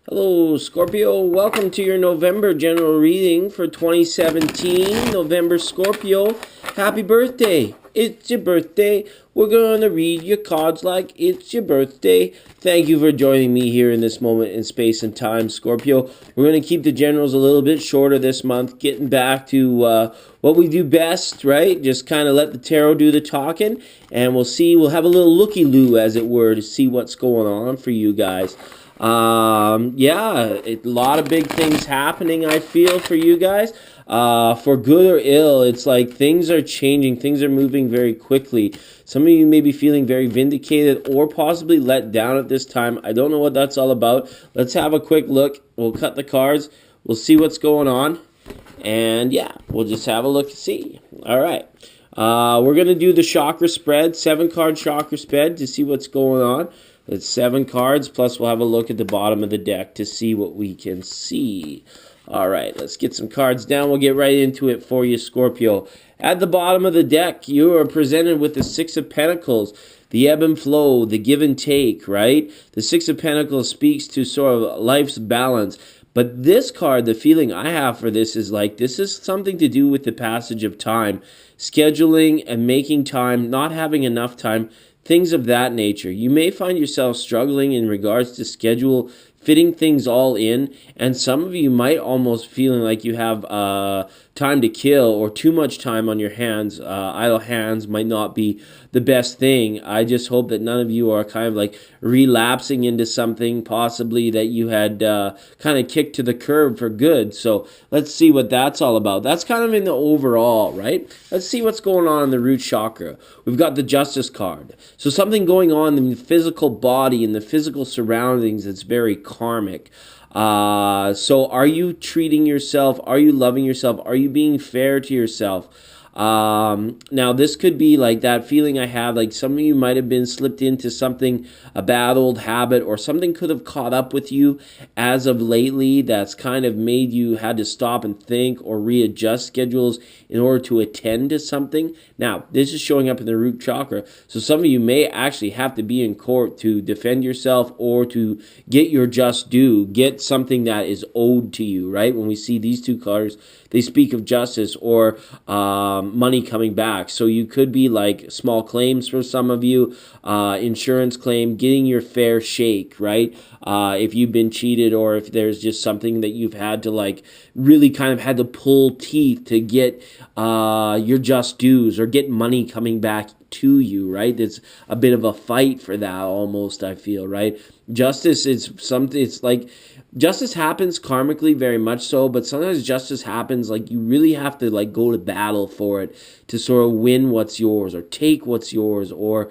Hello, Scorpio. Welcome to your November general reading for 2017. November, Scorpio. Happy birthday. It's your birthday. We're going to read your cards like it's your birthday. Thank you for joining me here in this moment in space and time, Scorpio. We're going to keep the generals a little bit shorter this month, getting back to what we do best, right? Just kind of let the tarot do the talking, and we'll see. We'll have a little looky-loo, as it were, to see what's going on for you guys. A lot of big things happening, I feel, for you guys. For good or ill, it's like things are changing, things are moving very quickly. Some of you may be feeling very vindicated or possibly let down at this time. I don't know what that's all about. Let's have a quick look. We'll cut the cards. We'll see what's going on. And yeah, we'll just have a look and see. All right. We're going to do the chakra spread, 7-card chakra spread to see what's going on. It's 7 cards, plus we'll have a look at the bottom of the deck to see what we can see. All right, let's get some cards down. We'll get right into it for you, Scorpio. At the bottom of the deck, you are presented with the 6 of Pentacles, the ebb and flow, the give and take, right? The 6 of Pentacles speaks to sort of life's balance. But this card, the feeling I have for this is like this is something to do with the passage of time, scheduling and making time, not having enough time, things of that nature. You may find yourself struggling in regards to schedule, fitting things all in, and some of you might almost feeling like you have time to kill or too much time on your hands. Idle hands might not be the best thing. I just hope that none of you are kind of like relapsing into something possibly that you had kind of kicked to the curb for good. So let's see what that's all about. That's kind of in the overall, right? Let's see what's going on in the root chakra. We've got the Justice card. So something going on in the physical body and the physical surroundings that's very karmic. So are you treating yourself? Are you loving yourself? Are you being fair to yourself? Now this could be like that feeling I have, like some of you might have been slipped into something, a bad old habit, or something could have caught up with you as of lately that's kind of made you had to stop and think or readjust schedules in order to attend to something. Now, this is showing up in the root chakra. So some of you may actually have to be in court to defend yourself or to get your just due, get something that is owed to you, right? When we see these two cards, they speak of justice or money coming back. So you could be like small claims for some of you, insurance claim, getting your fair shake, right? If you've been cheated or if there's just something that you've had to like really kind of had to pull teeth to get your just dues or get money coming back to you, right? It's a bit of a fight for that almost, I feel, right? Justice is something, it's like justice happens karmically very much so, but sometimes justice happens like you really have to like go to battle for it to sort of win what's yours or take what's yours or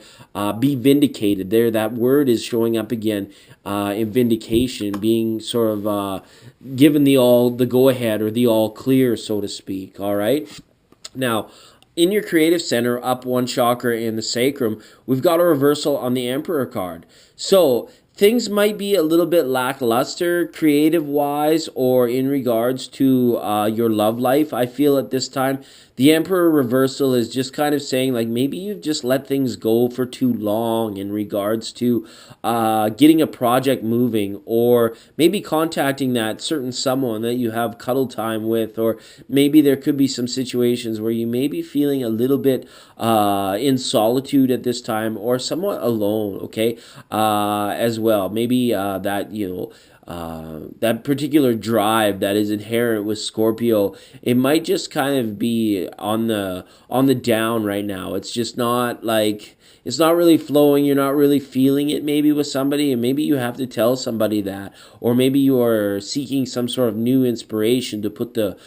be vindicated. There, that word is showing up again in vindication, being sort of given the go ahead or the all clear, so to speak. All right. Now, in your creative center, up one chakra in the sacrum, we've got a reversal on the Emperor card. So things might be a little bit lackluster creative-wise or in regards to your love life. I feel at this time, the Emperor reversal is just kind of saying like maybe you've just let things go for too long in regards to getting a project moving or maybe contacting that certain someone that you have cuddle time with, or maybe there could be some situations where you may be feeling a little bit in solitude at this time or somewhat alone, okay, as well. Maybe that particular drive that is inherent with Scorpio, it might just kind of be on the down right now. It's just not like it's not really flowing. You're not really feeling it maybe with somebody, and maybe you have to tell somebody that, or maybe you are seeking some sort of new inspiration to put the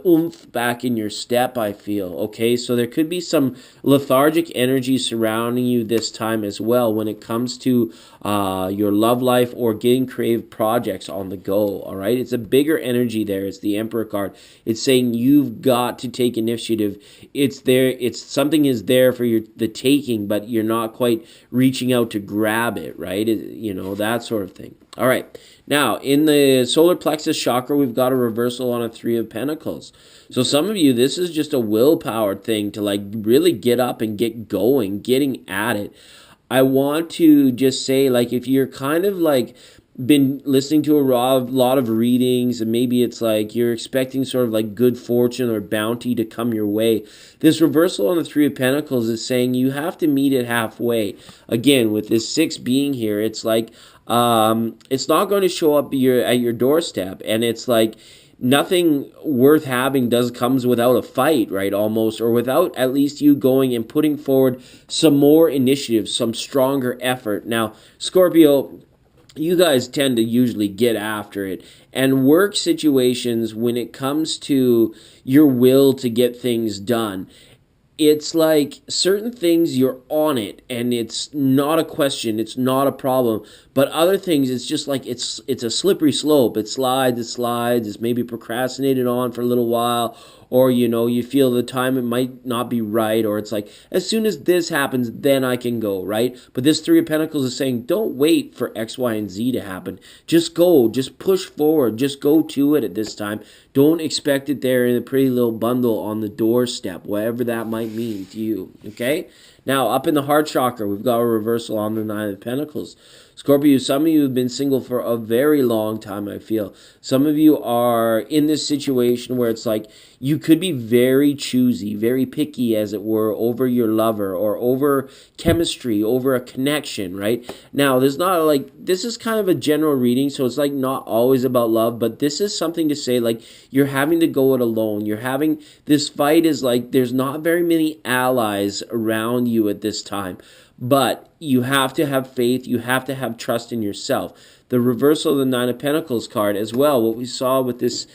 oomph back in your step, I feel. Okay, so there could be some lethargic energy surrounding you this time as well when it comes to your love life or getting creative projects on the go. All right, it's a bigger energy there. It's the Emperor card. It's saying you've got to take initiative. It's there. It's something is there for the taking, but you're not quite reaching out to grab it, right? That sort of thing. All right. Now, in the solar plexus chakra, we've got a reversal on a 3 of Pentacles. So some of you, this is just a willpower thing to like really get up and get going, getting at it. I want to just say, like, if you're kind of like been listening to a lot of readings, and maybe it's like you're expecting sort of like good fortune or bounty to come your way. This reversal on the Three of Pentacles is saying you have to meet it halfway. Again, with this six being here, it's like it's not going to show up at your doorstep, and it's like nothing worth having comes without a fight, right? Almost, or without at least you going and putting forward some more initiative, some stronger effort. Now, Scorpio, you guys tend to usually get after it, and work situations, when it comes to your will to get things done, it's like certain things you're on it and it's not a question, it's not a problem, but other things it's just like it's a slippery slope. It slides, it's maybe procrastinated on for a little while, or you feel the time it might not be right, or it's like as soon as this happens then I can go, right? But this Three of Pentacles is saying don't wait for X, Y, and Z to happen. Just go, just push forward, just go to it at this time. Don't expect it there in a pretty little bundle on the doorstep, whatever that might mean to you, okay? Now, up in the heart chakra, we've got a reversal on the Nine of Pentacles. Scorpio, some of you have been single for a very long time, I feel. Some of you are in this situation where it's like you could be very choosy, very picky, as it were, over your lover or over chemistry, over a connection, right? Now, this is kind of a general reading, so it's like not always about love, but this is something to say like you're having to go it alone. This fight is like there's not very many allies around you at this time. But you have to have faith. You have to have trust in yourself. The reversal of the Nine of Pentacles card as well. What we saw with this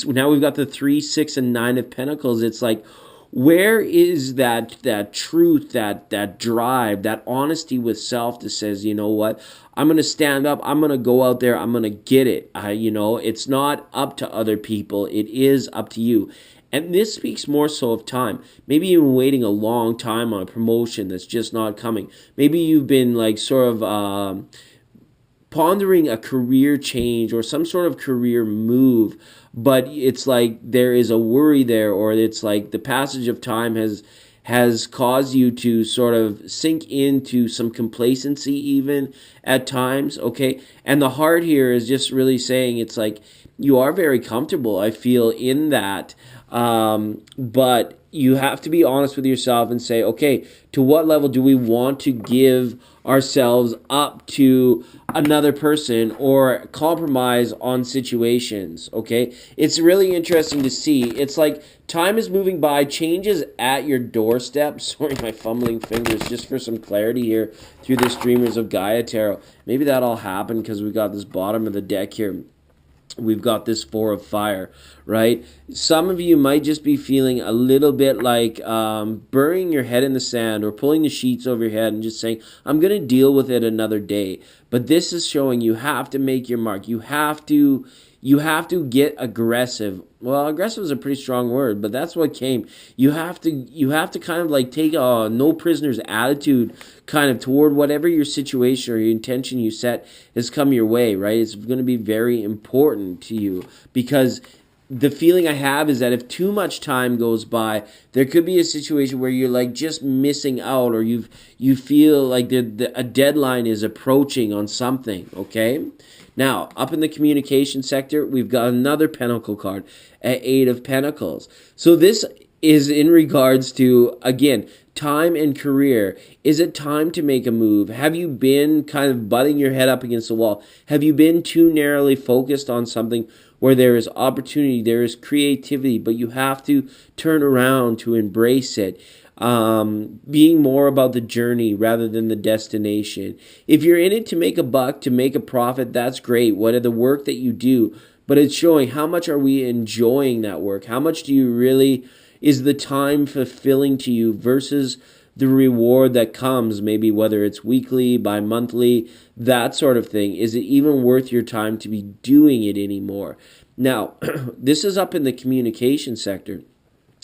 now we've got the 3, 6, and 9 of Pentacles. It's like, where is that truth, that drive, that honesty with self that says, you know what, I'm going to stand up, I'm going to go out there, I'm going to get it. It's not up to other people. It is up to you. And this speaks more so of time. Maybe you've been waiting a long time on a promotion that's just not coming. Maybe you've been like sort of pondering a career change or some sort of career move, but it's like there is a worry there, or it's like the passage of time has caused you to sort of sink into some complacency even at times, okay? And the heart here is just really saying it's like you are very comfortable, I feel, in that. But you have to be honest with yourself and say, okay, to what level do we want to give ourselves up to another person or compromise on situations, okay? It's really interesting to see. It's like time is moving by, change is at your doorstep. Sorry, my fumbling fingers, just for some clarity here through this Dreamers of Gaia Tarot. Maybe that all happened because we got this bottom of the deck here. We've got this Four of Fire, right? Some of you might just be feeling a little bit like burying your head in the sand or pulling the sheets over your head and just saying, I'm going to deal with it another day. But this is showing you have to make your mark. You have to get aggressive. Well, aggressive is a pretty strong word, but that's what came. You have to kind of like take a no prisoners attitude kind of toward whatever your situation or your intention you set has come your way, right? It's going to be very important to you, because the feeling I have is that if too much time goes by, there could be a situation where you're like just missing out, or you feel like a deadline is approaching on something, okay? Now, up in the communication sector, we've got another Pentacle card, at 8 of Pentacles. So this is in regards to, again, time and career. Is it time to make a move? Have you been kind of butting your head up against the wall? Have you been too narrowly focused on something where there is opportunity, there is creativity, but you have to turn around to embrace it? Being more about the journey rather than the destination. If you're in it to make a buck, to make a profit, that's great. What are the work that you do? But it's showing how much are we enjoying that work? How much do you really, is the time fulfilling to you versus the reward that comes, maybe whether it's weekly, bi-monthly, that sort of thing. Is it even worth your time to be doing it anymore? Now, this is up in the communication sector.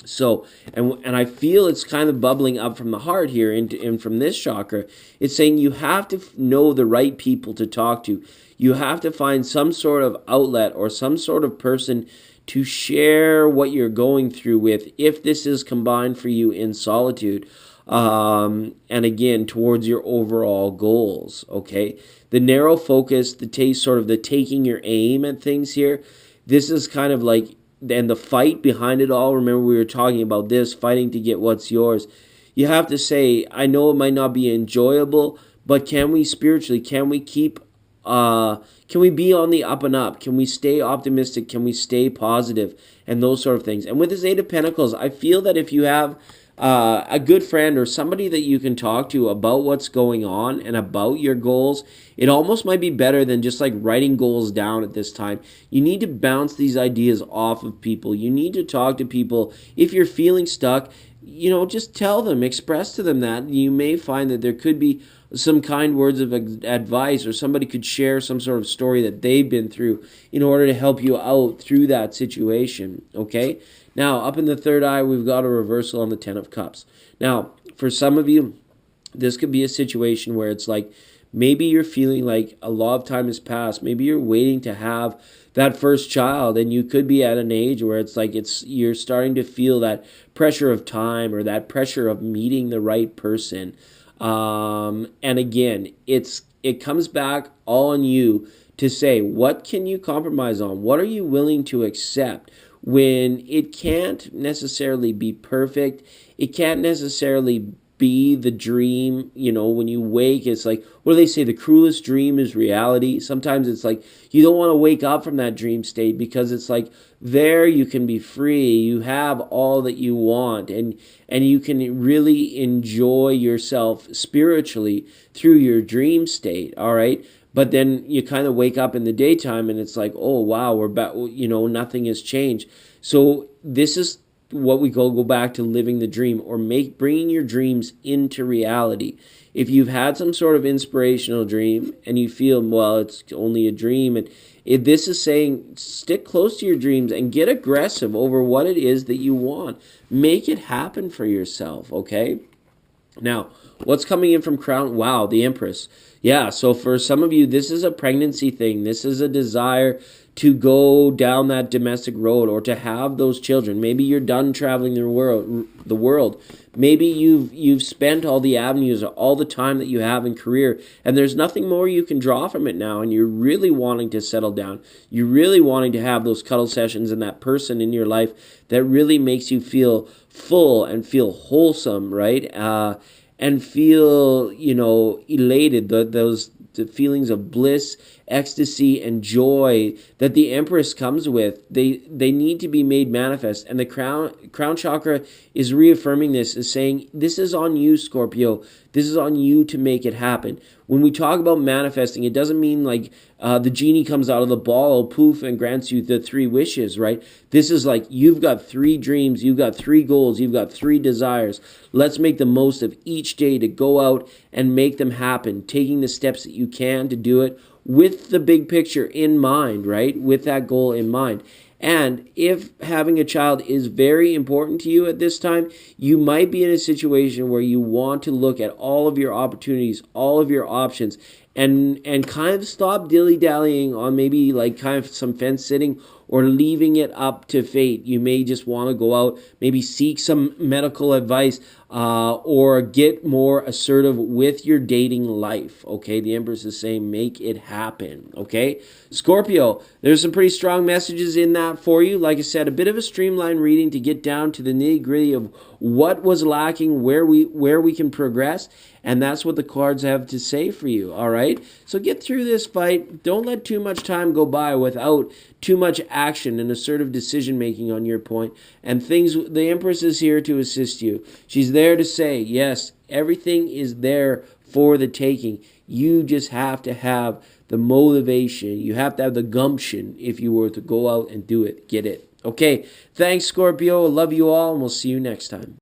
So, and I feel it's kind of bubbling up from the heart here and from this chakra. It's saying you have to know the right people to talk to. You have to find some sort of outlet or some sort of person to share what you're going through with, if this is combined for you in solitude. and again, towards your overall goals, okay? The narrow focus, the taste, sort of the taking your aim at things here, this is kind of like, and the fight behind it all. Remember, we were talking about this, fighting to get what's yours. You have to say, I know it might not be enjoyable, but can we spiritually, can we be on the up and up? Can we stay optimistic? Can we stay positive? And those sort of things. And with this Eight of Pentacles, I feel that if you have a good friend or somebody that you can talk to about what's going on and about your goals, it almost might be better than just like writing goals down at this time. You need to bounce these ideas off of people. You need to talk to people. If you're feeling stuck, just tell them, express to them that. You may find that there could be some kind words of advice, or somebody could share some sort of story that they've been through in order to help you out through that situation, okay? Now, up in the third eye, we've got a reversal on the Ten of Cups. Now, for some of you, this could be a situation where it's like, maybe you're feeling like a lot of time has passed. Maybe you're waiting to have that first child, and you could be at an age where it's like you're starting to feel that pressure of time, or that pressure of meeting the right person. And again, it comes back all on you to say, what can you compromise on? What are you willing to accept when it can't necessarily be perfect? It can't necessarily be the dream. When you wake, it's like, what do they say? The cruelest dream is reality. Sometimes it's like you don't want to wake up from that dream state, because it's like there you can be free. You have all that you want, and you can really enjoy yourself spiritually through your dream state, all right? But then you kind of wake up in the daytime and it's like, oh, wow, we're back, nothing has changed. So this is what we go back to living the dream, or bringing your dreams into reality. If you've had some sort of inspirational dream and you feel, well, it's only a dream, and if this is saying, stick close to your dreams and get aggressive over what it is that you want. Make it happen for yourself, okay? Now, what's coming in from Crown? Wow, the Empress. Yeah, so for some of you, this is a pregnancy thing. This is a desire to go down that domestic road, or to have those children. Maybe you're done traveling the world. Maybe you've spent all the avenues, all the time that you have in career, and there's nothing more you can draw from it now, and you're really wanting to settle down. You're really wanting to have those cuddle sessions and that person in your life that really makes you feel full and feel wholesome, right? And feel, elated, the feelings of bliss, ecstasy, and joy that the Empress comes with. They need to be made manifest. And the crown chakra is reaffirming this, is saying, this is on you, Scorpio. This is on you to make it happen. When we talk about manifesting, it doesn't mean like the genie comes out of the ball, poof, and grants you the 3 wishes, right? This is like, you've got 3 dreams, you've got 3 goals, you've got 3 desires. Let's make the most of each day to go out and make them happen, taking the steps that you can to do it with the big picture in mind, right? With that goal in mind. And if having a child is very important to you at this time, you might be in a situation where you want to look at all of your opportunities, all of your options, and kind of stop dilly-dallying on maybe like kind of some fence sitting, or leaving it up to fate. You may just want to go out, maybe seek some medical advice, or get more assertive with your dating life, okay? The Empress is saying, make it happen, okay? Scorpio, there's some pretty strong messages in that for you. Like I said, a bit of a streamlined reading to get down to the nitty-gritty of what was lacking, where we can progress, and that's what the cards have to say for you, all right? So get through this fight. Don't let too much time go by without too much action and assertive decision-making on your point. And the Empress is here to assist you. She's there to say, yes, everything is there for the taking. You just have to have the motivation. You have to have the gumption if you were to go out and do it. Get it. Okay, thanks, Scorpio. Love you all, and we'll see you next time.